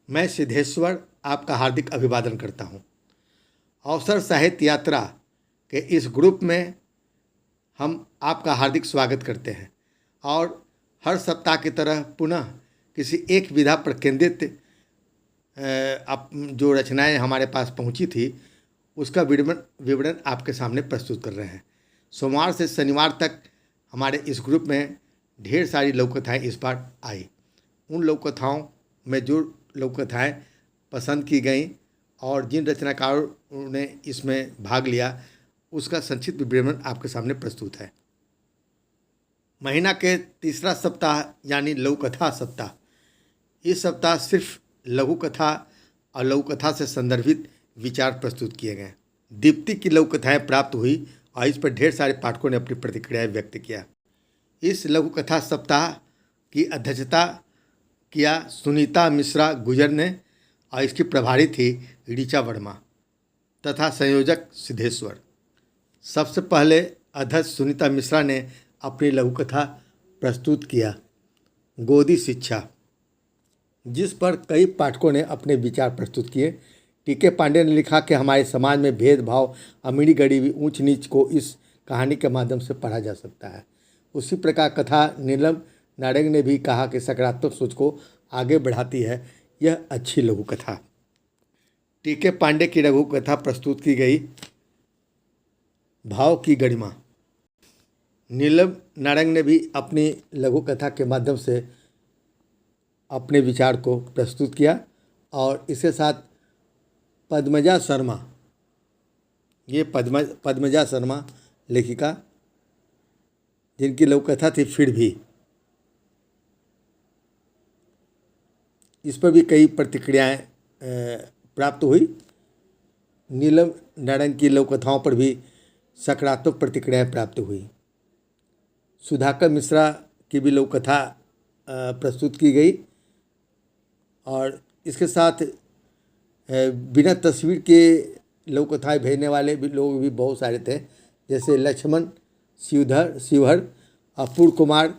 मैं सिद्धेश्वर आपका हार्दिक अभिवादन करता हूँ। अवसर साहित्य यात्रा के इस ग्रुप में हम आपका हार्दिक स्वागत करते हैं और हर सप्ताह की तरह पुनः किसी एक विधा पर केंद्रित आप जो रचनाएं हमारे पास पहुंची थी उसका विवरण आपके सामने प्रस्तुत कर रहे हैं। सोमवार से शनिवार तक हमारे इस ग्रुप में ढेर सारी लोककथाएं इस बार आई। उन लोककथाओं में जो लोककथाएं पसंद की गई और जिन रचनाकारों ने इसमें भाग लिया उसका संक्षिप्त विवरण आपके सामने प्रस्तुत है। महीना के तीसरा सप्ताह यानी लघु कथा सप्ताह। इस सप्ताह सिर्फ लघु कथा और लघु कथा से संदर्भित विचार प्रस्तुत किए गए। दीप्ति की लघु कथाएँ प्राप्त हुई और इस पर ढेर सारे पाठकों ने अपनी प्रतिक्रियाएं व्यक्त किया। इस लघु कथा सप्ताह की अध्यक्षता किया सुनीता मिश्रा गुजर ने और इसकी प्रभारी थी ऋचा वर्मा तथा संयोजक सिद्धेश्वर। सबसे पहले अध्यक्ष सुनीता मिश्रा ने अपनी लघु कथा प्रस्तुत किया गोदी शिक्षा, जिस पर कई पाठकों ने अपने विचार प्रस्तुत किए। टीके पांडे ने लिखा कि हमारे समाज में भेदभाव, अमीरी गरीबी, ऊंच नीच को इस कहानी के माध्यम से पढ़ा जा सकता है। उसी प्रकार कथा नीलम नारंग ने भी कहा कि सकारात्मक सोच को आगे बढ़ाती है यह अच्छी लघु कथा। टीके पांडे की लघु कथा प्रस्तुत की गई भाव की गरिमा। नीलम नारंग ने भी अपनी लघु कथा के माध्यम से अपने विचार को प्रस्तुत किया और इसके साथ पद्मजा शर्मा, ये पद्मजा शर्मा लेखिका जिनकी लघु कथा थी फिर भी, इस पर भी कई प्रतिक्रियाएं प्राप्त हुई। नीलम नारंग की लघु कथाओं पर भी सकारात्मक प्रतिक्रियाएं प्राप्त हुई। सुधाकर मिश्रा की भी लघु कथा प्रस्तुत की गई और इसके साथ बिना तस्वीर के लघु कथाएं भेजने वाले भी लोग भी बहुत सारे थे, जैसे लक्ष्मण शिवहर, अपूर्व कुमार,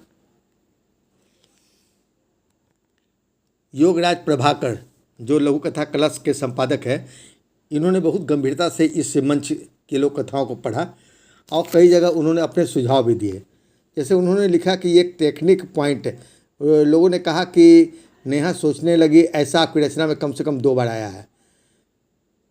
योगराज प्रभाकर जो लघु कथा कलश के संपादक हैं। इन्होंने बहुत गंभीरता से इस मंच की लघु कथाओं को पढ़ा और कई जगह उन्होंने अपने सुझाव भी दिए। जैसे उन्होंने लिखा कि ये एक टेक्निक पॉइंट है। लोगों ने कहा कि नेहा सोचने लगी ऐसा आपकी रचना में कम से कम 2 बार आया है,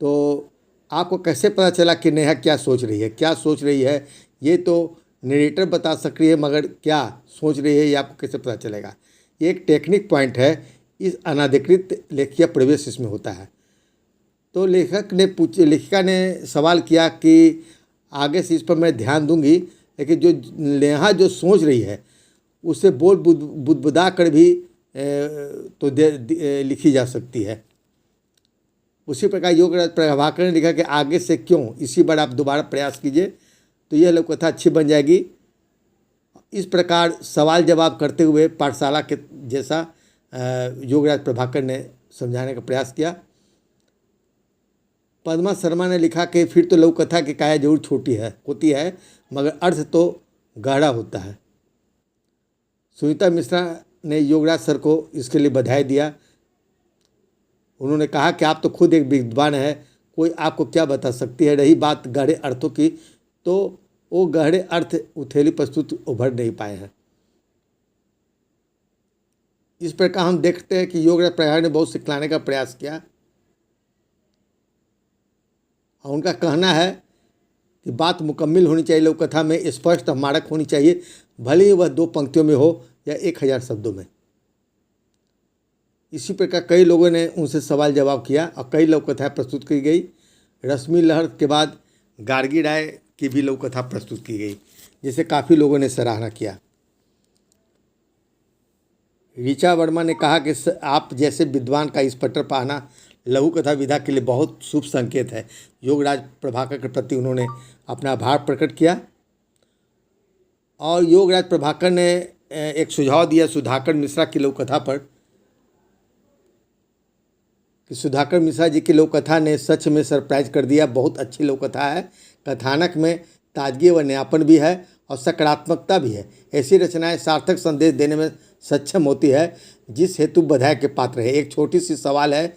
तो आपको कैसे पता चला कि नेहा क्या सोच रही है ये तो नरेटर बता सकती है, मगर क्या सोच रही है ये आपको कैसे पता चलेगा। ये एक टेक्निक पॉइंट है, इस अनाधिकृत लेखिया प्रवेश इसमें होता है। तो लेखिका ने सवाल किया कि आगे से इस पर मैं ध्यान दूंगी, लेकिन जो नेहा जो सोच रही है उसे बोल बुदबुदा कर भी तो लिखी जा सकती है। उसी प्रकार योगराज प्रभाकर ने लिखा कि आगे से क्यों, इसी बार आप दोबारा प्रयास कीजिए तो यह लघु कथा अच्छी बन जाएगी। इस प्रकार सवाल जवाब करते हुए पाठशाला के जैसा योगराज प्रभाकर ने समझाने का प्रयास किया। पद्मा शर्मा ने लिखा कि फिर तो लघु कथा की काया जरूर छोटी होती है मगर अर्थ तो गहरा होता है। सुनीता मिश्रा ने योगराज सर को इसके लिए बधाई दिया। उन्होंने कहा कि आप तो खुद एक विद्वान हैं, कोई आपको क्या बता सकती है। रही बात गहरे अर्थों की, तो वो गहरे अर्थ उथेली प्रस्तुत उभर नहीं पाए हैं। इस प्रकार हम देखते हैं कि योगराज प्रभाकर ने बहुत सिखलाने का प्रयास किया और उनका कहना है कि बात मुकम्मल होनी चाहिए, लघु कथा में स्पष्ट मारक होनी चाहिए, भले ही वह 2 पंक्तियों में हो या 1000 शब्दों में। इसी प्रकार कई लोगों ने उनसे सवाल जवाब किया और कई लघु कथाएँ प्रस्तुत की गई। रश्मि लहर के बाद गार्गी राय की भी लघु कथा प्रस्तुत की गई, जिसे काफ़ी लोगों ने सराहना किया। ऋचा वर्मा ने कहा कि आप जैसे विद्वान का इस पटर पर आना लघु कथा विधा के लिए बहुत शुभ संकेत है। योगराज प्रभाकर के प्रति उन्होंने अपना आभार प्रकट किया और योगराज प्रभाकर ने एक सुझाव दिया सुधाकर मिश्रा की लघु कथा पर कि सुधाकर मिश्रा जी की लघु कथा ने सच में सरप्राइज कर दिया। बहुत अच्छी लघु कथा है, कथानक में ताजगी व नयापन भी है और सकारात्मकता भी है। ऐसी रचनाएं सार्थक संदेश देने में सक्षम होती है, जिस हेतु बधाई के पात्र है। एक छोटी सी सवाल है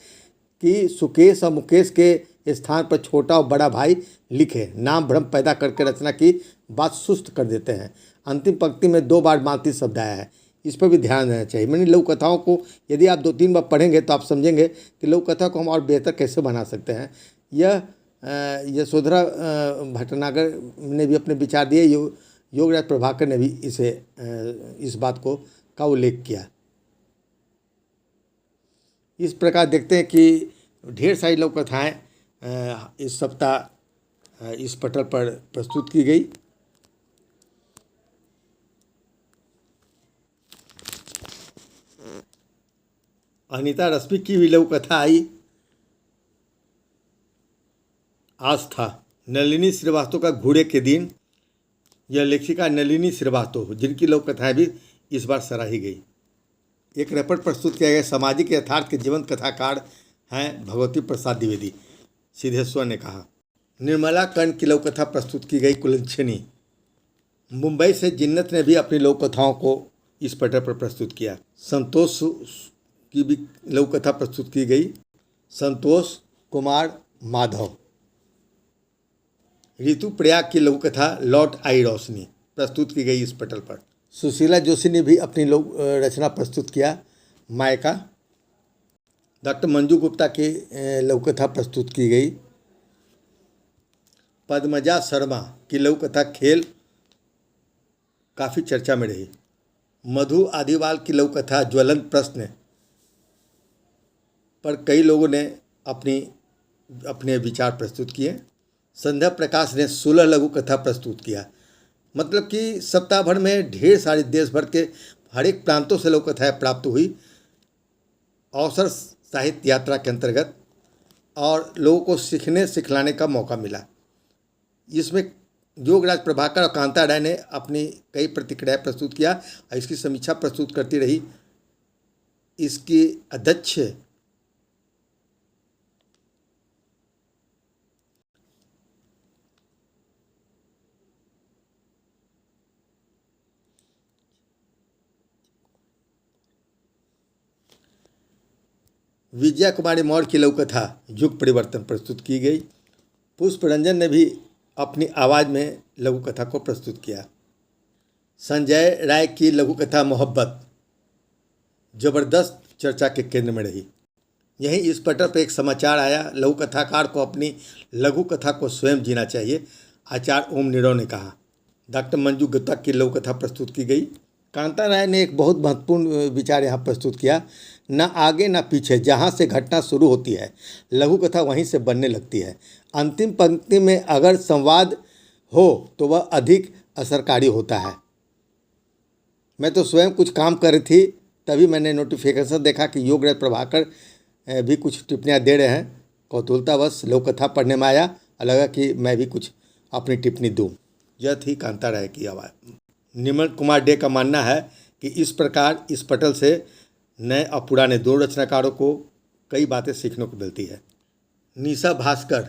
कि सुकेश और मुकेश के स्थान पर छोटा और बड़ा भाई लिखे। नाम भ्रम पैदा करके रचना की बात सुस्त कर देते हैं। अंतिम पंक्ति में 2 बार मालती शब्द आया है, इस पर भी ध्यान देना चाहिए। मैंने लघु कथाओं को यदि आप 2-3 बार पढ़ेंगे तो आप समझेंगे कि लघु कथा को हम और बेहतर कैसे बना सकते हैं। यह यशोधरा भटनागर ने भी अपने विचार दिए, योगराज प्रभाकर ने भी इस बात का उल्लेख किया। इस प्रकार देखते हैं कि ढेर सारी लघु कथाएँ इस सप्ताह इस पटल पर प्रस्तुत की गई। अनीता रश्मि की भी लघु कथा आई। आस्था, नलिनी श्रीवास्तव का घोड़े के दिन। यह लेखिका नलिनी श्रीवास्तव, जिनकी लघु कथाएँ भी इस बार सराही गई। एक रिपोर्ट प्रस्तुत किया गया। सामाजिक यथार्थ के जीवंत कथाकार हैं भगवती प्रसाद द्विवेदी, सिद्धेश्वर ने कहा। निर्मला कर्ण की लघु कथा प्रस्तुत की गई। कुलच्छनी, मुंबई से जिन्नत ने भी अपनी लघु कथाओं को इस पटल पर प्रस्तुत किया। संतोष की भी लघु कथा प्रस्तुत की गई। संतोष कुमार माधव। ऋतु प्रयाग की लघु कथा लौट आई रोशनी प्रस्तुत की गई इस पटल पर। सुशीला जोशी ने भी अपनी रचना प्रस्तुत किया। मायका। डॉक्टर मंजू गुप्ता की लघु कथा प्रस्तुत की गई। पद्मजा शर्मा की लघु कथा खेल काफ़ी चर्चा में रही। मधु आदिवाल की लघु कथा ज्वलंत प्रश्न पर कई लोगों ने अपने विचार प्रस्तुत किए। संध्या प्रकाश ने 16 लघु कथा प्रस्तुत किया। मतलब कि सप्ताह भर में ढेर सारी देश भर के हर एक प्रांतों से लघु कथाएँ प्राप्त हुई अवसर साहित्य यात्रा के अंतर्गत, और लोगों को सीखने सिखलाने का मौका मिला। इसमें योगराज प्रभाकर और कांता राय ने अपनी कई प्रतिक्रियाएँ प्रस्तुत किया और इसकी समीक्षा प्रस्तुत करती रही। इसकी अध्यक्ष विजया कुमारी मौर्य की लघु कथा युग परिवर्तन प्रस्तुत की गई। पुष्प रंजन ने भी अपनी आवाज़ में लघु कथा को प्रस्तुत किया। संजय राय की लघु कथा मोहब्बत जबरदस्त चर्चा के केंद्र में रही। यहीं इस पटल पर एक समाचार आया। लघु कथाकार को अपनी लघु कथा को स्वयं जीना चाहिए, आचार्य ओम नीरव ने कहा। डॉक्टर मंजू गुप्ता की लघु कथा प्रस्तुत की गई। कांता राय ने एक बहुत महत्वपूर्ण विचार यहाँ प्रस्तुत किया। न आगे न पीछे, जहाँ से घटना शुरू होती है लघु कथा वहीं से बनने लगती है। अंतिम पंक्ति में अगर संवाद हो तो वह अधिक असरकारी होता है। मैं तो स्वयं कुछ काम कर रही थी, तभी मैंने नोटिफिकेशन देखा कि योगराज प्रभाकर भी कुछ टिप्पणियाँ दे रहे हैं। कौतूहलतावश लघु कथा पढ़ने में आया और लगा कि मैं भी कुछ अपनी टिप्पणी दूँ। यह थी कांता राय की आवाज़। निर्मल कुमार डे का मानना है कि इस प्रकार इस पटल से नए और पुराने दो रचनाकारों को कई बातें सीखने को मिलती है। निशा भास्कर,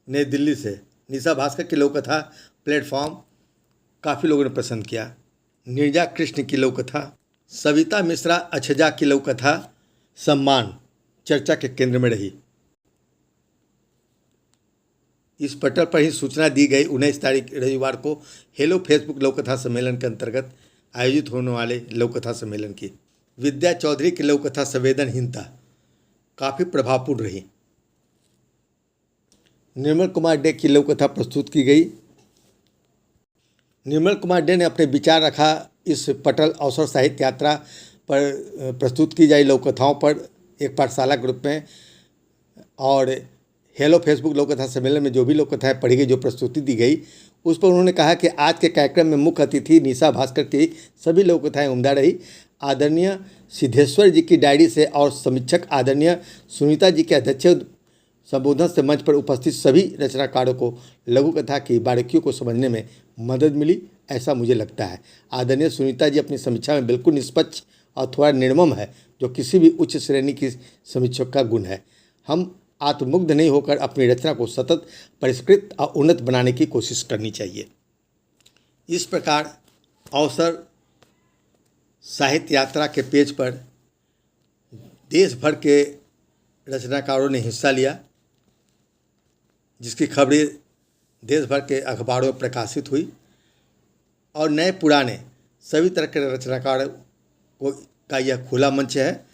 नई दिल्ली से। निशा भास्कर की लघु कथा प्लेटफॉर्म काफ़ी लोगों ने पसंद किया। नीरजा कृष्ण की लघु कथा। सविता मिश्रा अछजा की लघु कथा सम्मान चर्चा के केंद्र में रही। इस पटल पर ही सूचना दी गई 19 तारीख रविवार को हेलो फेसबुक लघु कथा सम्मेलन के अंतर्गत आयोजित होने वाले लघु कथा सम्मेलन की। विद्या चौधरी की लघु कथा संवेदनहीनता काफ़ी प्रभावपूर्ण रही। निर्मल कुमार डे की लघु कथा प्रस्तुत की गई। निर्मल कुमार डे ने अपने विचार रखा इस पटल अवसर साहित्य यात्रा पर प्रस्तुत की जाए लघु कथाओं पर एक पाठशाला ग्रुप में, और हेलो फेसबुक लघु कथा सम्मेलन में जो भी लघु कथाएँ पढ़ी गई, जो प्रस्तुति दी गई, उस पर उन्होंने कहा कि आज के कार्यक्रम में मुख्य अतिथि निशा भास्कर की सभी लघु कथाएँ उम्दा रही। आदरणीय सिद्धेश्वर जी की डायरी से और समीक्षक आदरणीय सुनीता जी के अध्यक्ष संबोधन से मंच पर उपस्थित सभी रचनाकारों को लघु कथा की बारीकियों को समझने में मदद मिली, ऐसा मुझे लगता है। आदरणीय सुनीता जी अपनी समीक्षा में बिल्कुल निष्पक्ष और थोड़ा निर्मम है, जो किसी भी उच्च श्रेणी की समीक्षक का गुण है। हम आत्ममुग्ध नहीं होकर अपनी रचना को सतत परिष्कृत और उन्नत बनाने की कोशिश करनी चाहिए। इस प्रकार अवसर साहित्य यात्रा के पेज पर देश भर के रचनाकारों ने हिस्सा लिया, जिसकी खबरें देश भर के अखबारों में प्रकाशित हुई और नए पुराने सभी तरह के रचनाकारों का यह खुला मंच है।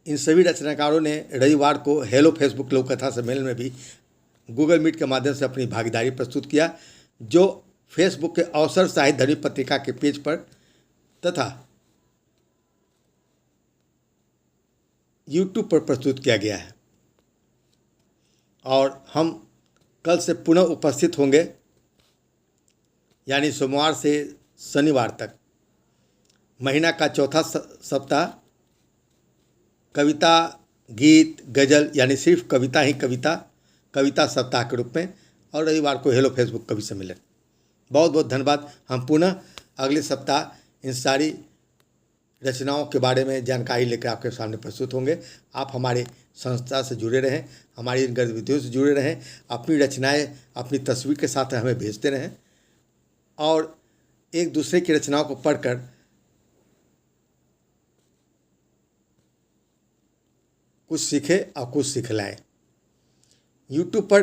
इन सभी रचनाकारों ने रविवार को हेलो फेसबुक लोक कथा सम्मेलन में भी गूगल मीट के माध्यम से अपनी भागीदारी प्रस्तुत किया, जो फेसबुक के अवसर साहित्य धनी पत्रिका के पेज पर तथा यूट्यूब पर प्रस्तुत किया गया है। और हम कल से पुनः उपस्थित होंगे, यानी सोमवार से शनिवार तक महीना का चौथा सप्ताह कविता, गीत, गज़ल यानी सिर्फ कविता ही कविता सप्ताह के रूप में, और रविवार को हेलो फेसबुक कवि सम्मेलन। बहुत बहुत धन्यवाद। हम पुनः अगले सप्ताह इन सारी रचनाओं के बारे में जानकारी लेकर आपके सामने प्रस्तुत होंगे। आप हमारे संस्था से जुड़े रहें, हमारी इन गतिविधियों से जुड़े रहें, अपनी रचनाएं अपनी तस्वीर के साथ हमें भेजते रहें और एक दूसरे की रचनाओं को पढ़कर कुछ सीखें और कुछ सिखलाएं। यूट्यूब पर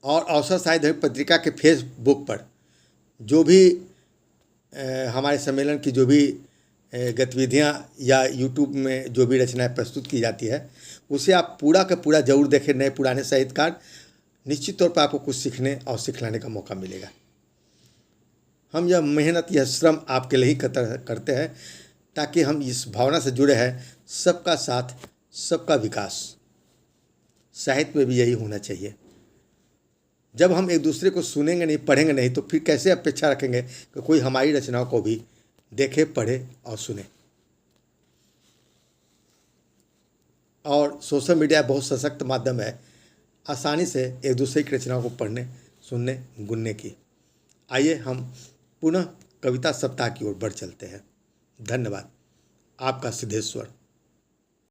और अवसर साहित्य धनी पत्रिका के फेसबुक पर जो भी हमारे सम्मेलन की जो भी गतिविधियां या यूट्यूब में जो भी रचनाएं प्रस्तुत की जाती है, उसे आप पूरा का पूरा जरूर देखें। नए पुराने साहित्यकार, निश्चित तौर पर आपको कुछ सीखने और सिखलाने का मौका मिलेगा। हम यह मेहनत, यह श्रम आपके लिए ही करते हैं, ताकि हम इस भावना से जुड़े हैं, सबका साथ सबका विकास। साहित्य में भी यही होना चाहिए। जब हम एक दूसरे को सुनेंगे नहीं, पढ़ेंगे नहीं, तो फिर कैसे अपेक्षा रखेंगे कि कोई हमारी रचनाओं को भी देखे, पढ़े और सुने। और सोशल मीडिया बहुत सशक्त माध्यम है आसानी से एक दूसरे की रचनाओं को पढ़ने, सुनने, गुनने की। आइए हम पुनः कविता सप्ताह की ओर बढ़ चलते हैं। धन्यवाद। आपका सिद्धेश्वर।